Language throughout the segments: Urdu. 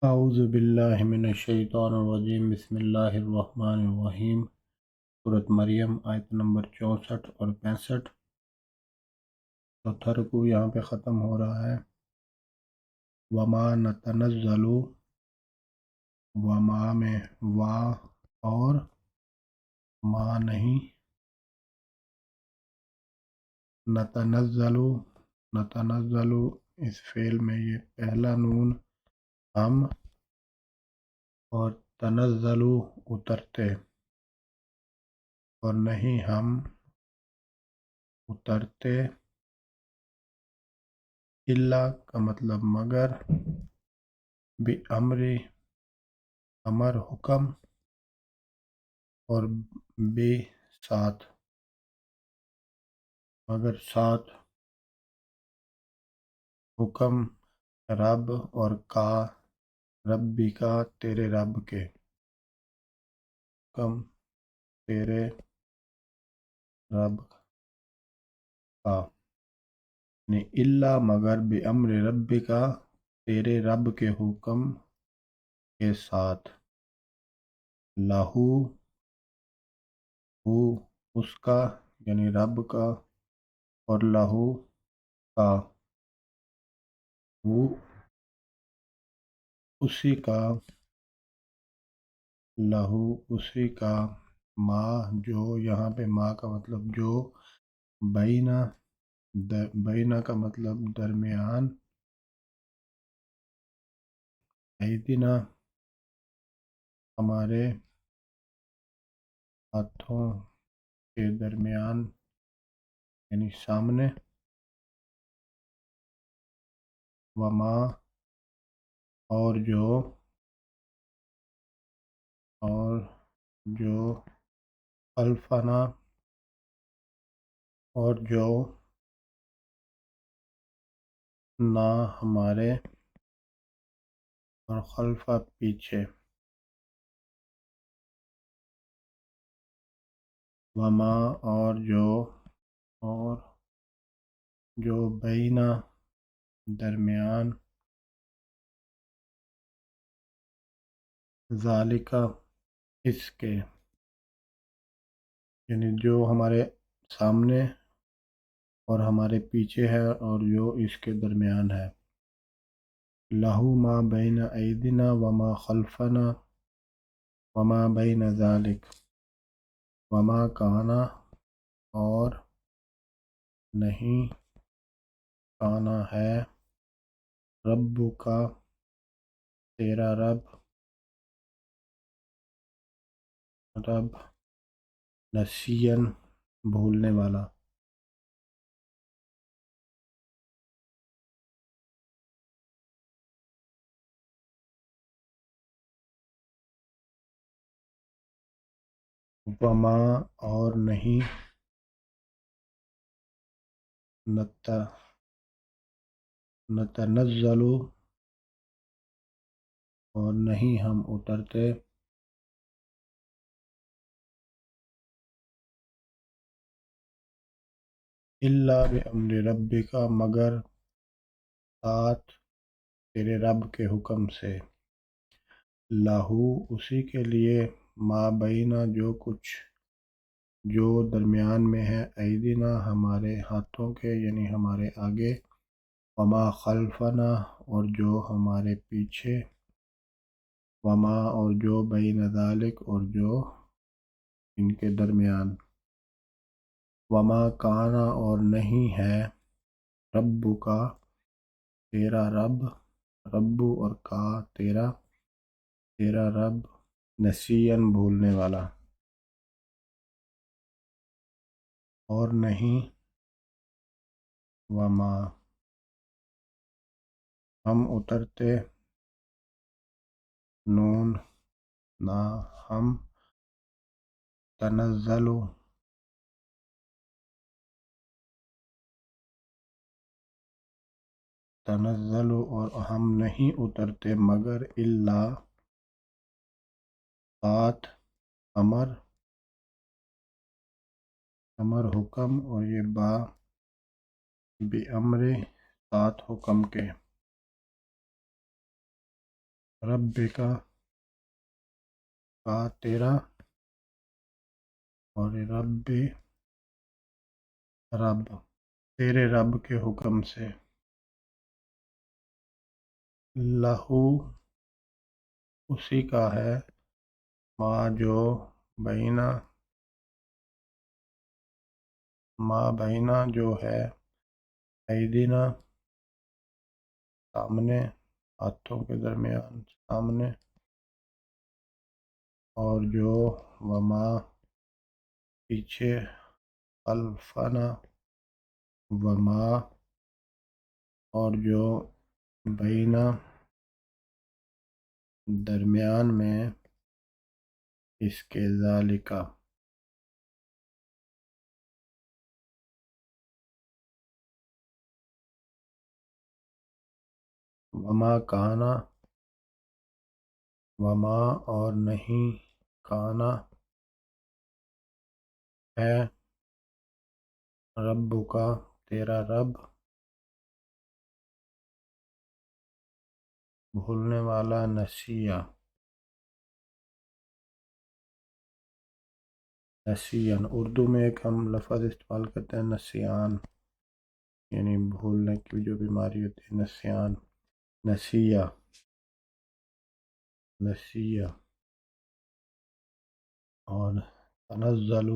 اعوذ باللہ من الشیطان الرجیم، بسم اللہ الرحمن الرحیم۔ سورۃ مریم آیت نمبر 64 اور 65۔ چوتھا رکوع یہاں پہ ختم ہو رہا ہے۔ وما نتنزل، وما میں وا اور ما نہیں، نتنزل، نتنزل اس فعل میں یہ پہلا نون ہم، اور تنزل اترتے، اور نہیں ہم اترتے، الا کا مطلب مگر، بِأَمْرِ امر حکم، اور بے ساتھ، مگر ساتھ حکم رب، اور کا ربی کا تیرے رب کے، حکم تیرے رب کا، یعنی الا مگر بِأَمْرِ ربی کا تیرے رب کے حکم کے ساتھ، لہو ہو اس کا یعنی رب کا، اور لہو کا وہ اسی کا، لہو اسی کا، ما جو، یہاں پہ ما کا مطلب جو، بینہ، بینہ کا مطلب درمیان، ایدینا ہمارے ہاتھوں کے درمیان، یعنی سامنے، وما اور جو خلفنا اور جو نہ ہمارے، اور خلفہ پیچھے، وما اور جو بینہ درمیان، ذالکا اس کے، یعنی جو ہمارے سامنے اور ہمارے پیچھے ہے اور جو اس کے درمیان ہے، لہو ما بین ایدینا وما خلفنا وما بین ذالک، وما کانا اور نہیں، کانا ہے، رب کا تیرا رب نسین بھولنے والا، وما اور نہیں، نتنزل اور نہیں ہم اترتے، الا بامر ربک مگر ساتھ تیرے رب کے حکم سے، لہو اسی کے لیے، ما بینہ جو کچھ جو درمیان میں ہے، ایدینا ہمارے ہاتھوں کے یعنی ہمارے آگے، وما خلفنا اور جو ہمارے پیچھے، وما اور جو بین ذالک اور جو ان کے درمیان، وما کانا اور نہیں ہے، رب کا تیرا رب، ربو اور کا تیرا رب، نسین بھولنے والا، اور نہیں، وما ہم اترتے، نون نہ ہم، تنزل اور ہم نہیں اترتے، مگر الا ساتھ امر حکم، اور یہ با بے امر ساتھ حکم کے، ربک کا تیرا، اور رب رب تیرے رب کے حکم سے، لہو اسی کا ہے، بینا ما بینا جو ہے، ایدینا سامنے، ہاتھوں کے درمیان سامنے، اور جو وما پیچھے، خلفنا وما اور جو بینا درمیان میں، اس کے ذالکا وما کانا وما اور نہیں کانا ہے، ربک تیرا رب، بھولنے والا، نسیان اردو میں ایک ہم لفظ استعمال کرتے ہیں نسیان، یعنی بھولنے کی جو بیماری ہوتی ہے، نسیہ اور تنزل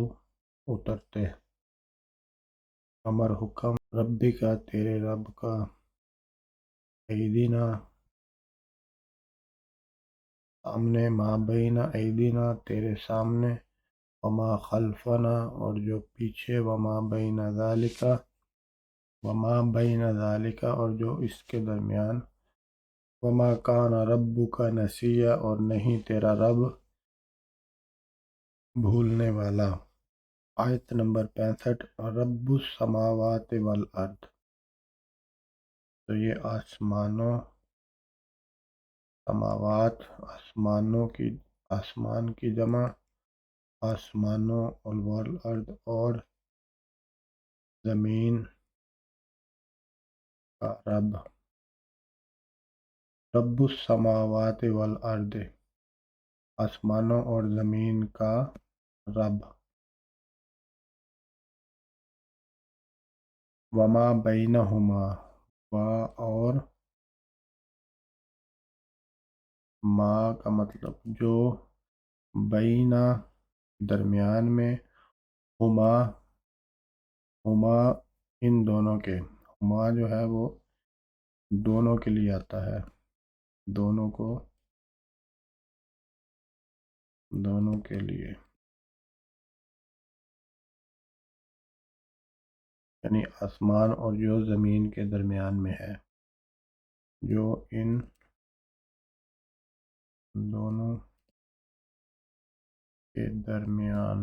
اترتے، امر حکم، ربی کا تیرے رب کا، ایدینا سامنے، ما بینا ایدینا تیرے سامنے، وما خلفنا اور جو پیچھے، وما بین ذالک اور جو اس کے درمیان، وما کان ربک نسیہ اور نہیں تیرا رب بھولنے والا۔ آیت نمبر 65، رب السماوات والارض، تو یہ سماوات آسمان کی جمع، آسمانوں، والارض اور زمین کا رب، رب السماوات والارض آسمانوں اور زمین کا رب، وما بینہما اور ما کا مطلب جو، بینا درمیان میں، ہما ان دونوں کے، ہما جو ہے وہ دونوں کے لیے آتا ہے، دونوں کے لیے، یعنی آسمان اور جو زمین کے درمیان میں ہے، جو ان دونوں کے درمیان،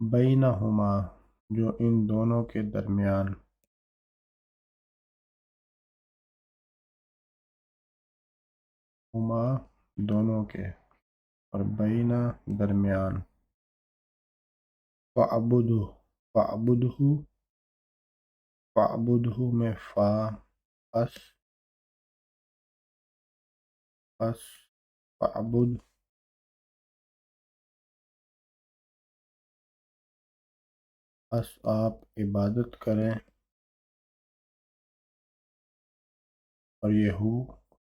بینہما جو ان دونوں کے درمیان، ہما دونوں کے، اور بینا درمیان، فَاعْبُدْهُ میں فا، فَاعْبُد آپ عبادت کریں، اور یہ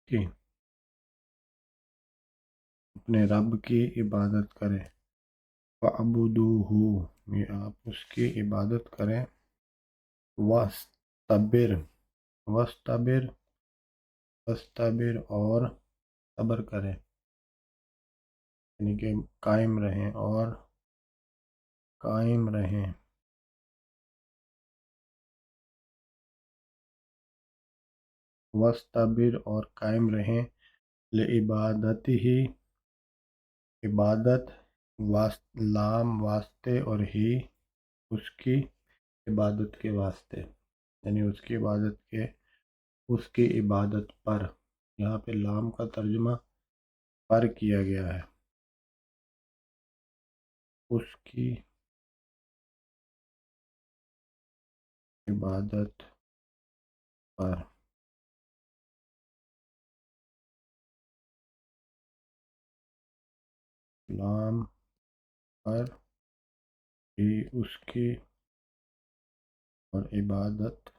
کی اپنے رب کی عبادت کریں، فَاعْبُدُوهُ یہ آپ اس کی عبادت کریں، وَاسْتَبِرْ اور صبر کریں، یعنی کہ قائم رہیں وَاسْتَبِرْ اور قائم رہیں، لِعِبَادَتِهِ عبادت، لام واسطے اور ہی اس کی عبادت کے واسطے، یعنی اس کی عبادت پر، یہاں پہ لام کا ترجمہ پر کیا گیا ہے، اس کی عبادت پر، اسلام پر بھی اس کی اور عبادت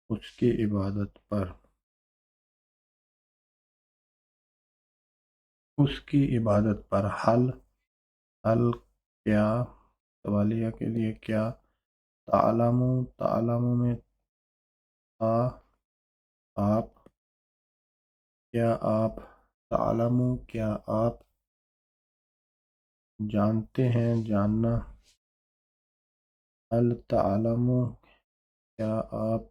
اس کی عبادت پر اس کی عبادت پر حل کیا سوالیہ کے لیے کیا تعلم میں تا آپ کیا آپ تعلم کیا آپ جانتے ہیں جاننا هل تعلم کیا آپ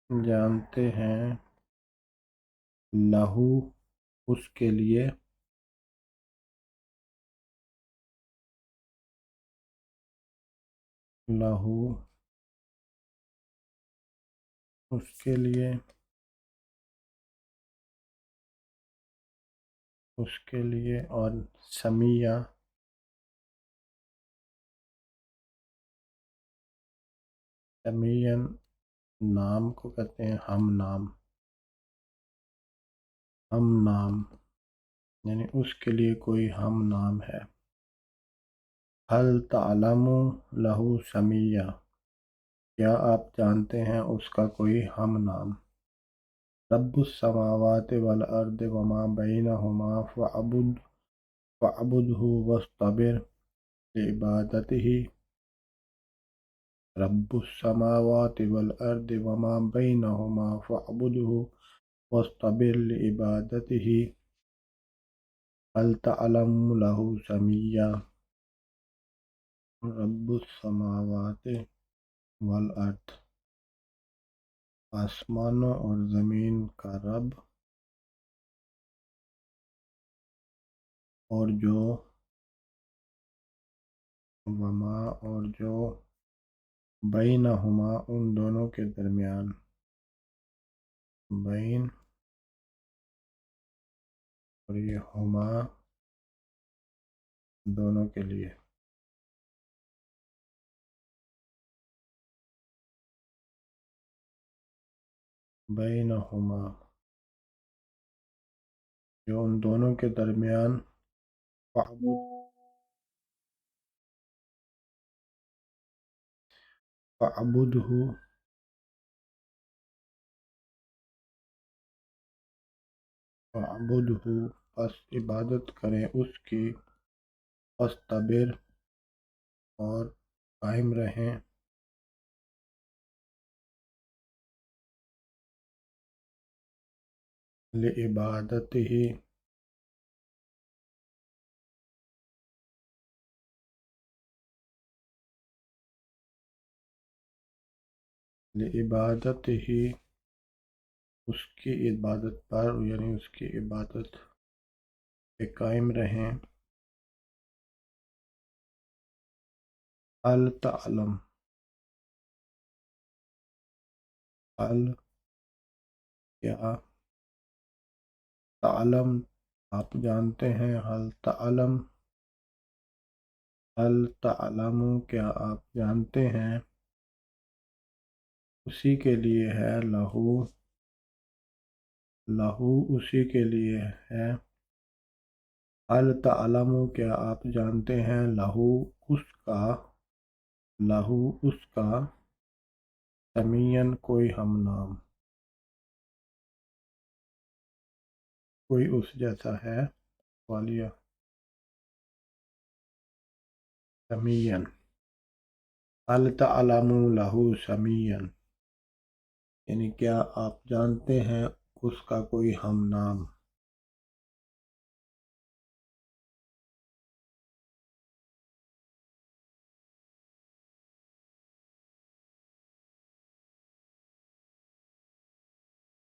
جانتے ہیں لہو اس کے لیے لہو اس کے لیے اس کے لیے اور سمیہ سمین نام کو کہتے ہیں ہم نام یعنی اس کے لیے کوئی ہم نام ہے هل تعلم لہو سمیہ کیا آپ جانتے ہیں اس کا کوئی ہم نام رب السماوات والارض وما بینہما فاعبدہ واصطبر لعبادتہ رب السماوات والارض وما بینہما فاعبدہ واصطبر لعبادتہ هل تعلم لہ سمیہ رب السماوات والارض آسمانوں اور زمین کا رب اور جو وما اور جو بینہما ان دونوں کے درمیان بین اور یہ ہما دونوں کے لیے بینہما جو ان دونوں کے درمیان فاعبدہ پس عبادت کریں اس کی واصطبر اور قائم رہیں لعبادتہ اس کی عبادت پر یعنی اس کی عبادت پہ قائم رہیں هل تعلم کیا تعلم آپ جانتے ہیں هل تعلم کیا آپ جانتے ہیں اسی کے لیے ہے لہو اسی کے لیے ہے هل تعلم کیا آپ جانتے ہیں لہو اس کا سمین کوئی ہم نام کوئی اس جیسا ہے والیہ سمین هل تعلم لہو سمین یعنی کیا آپ جانتے ہیں اس کا کوئی ہم نام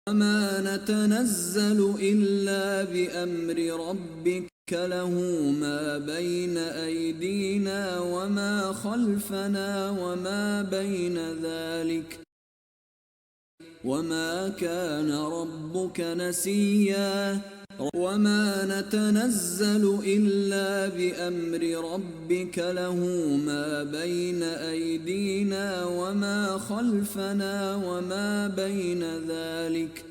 وما نتنزل إلا بأمر ربك له ما بين أيدينا وما خلفنا وما بين ذلك وما كان ربك نسيا وما نتنزل إلا بأمر ربك له ما بين أيدينا وما خلفنا وما بين ذلك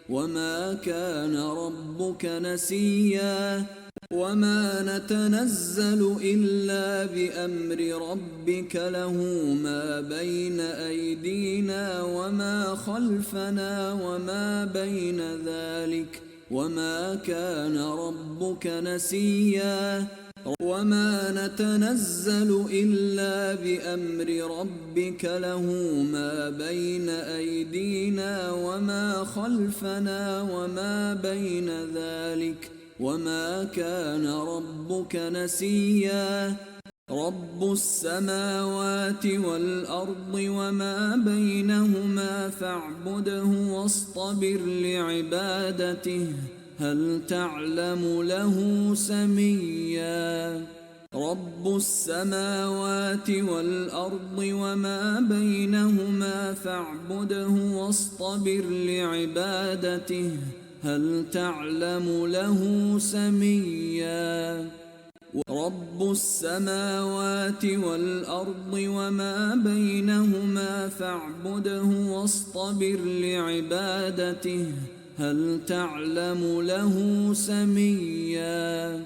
وما كان ربك نسيا وما نتنزل إلا بأمر ربك له ما بين أيدينا وما خلفنا وما بين ذلك وما كان ربك نسيا وما نتنزل إلا بأمر ربك له ما بين أيدينا وما خلفنا وما بين ذلك وما كان ربك نسيا رب السماوات والأرض وما بينهما فاعبده واصطبر لعبادته هل تعلم له سميا رب السماوات والأرض وما بينهما فاعبده واصطبر لعبادته هل تعلم له سميا رب السماوات والأرض وما بينهما فاعبده واصطبر لعبادته هل تعلم له سميا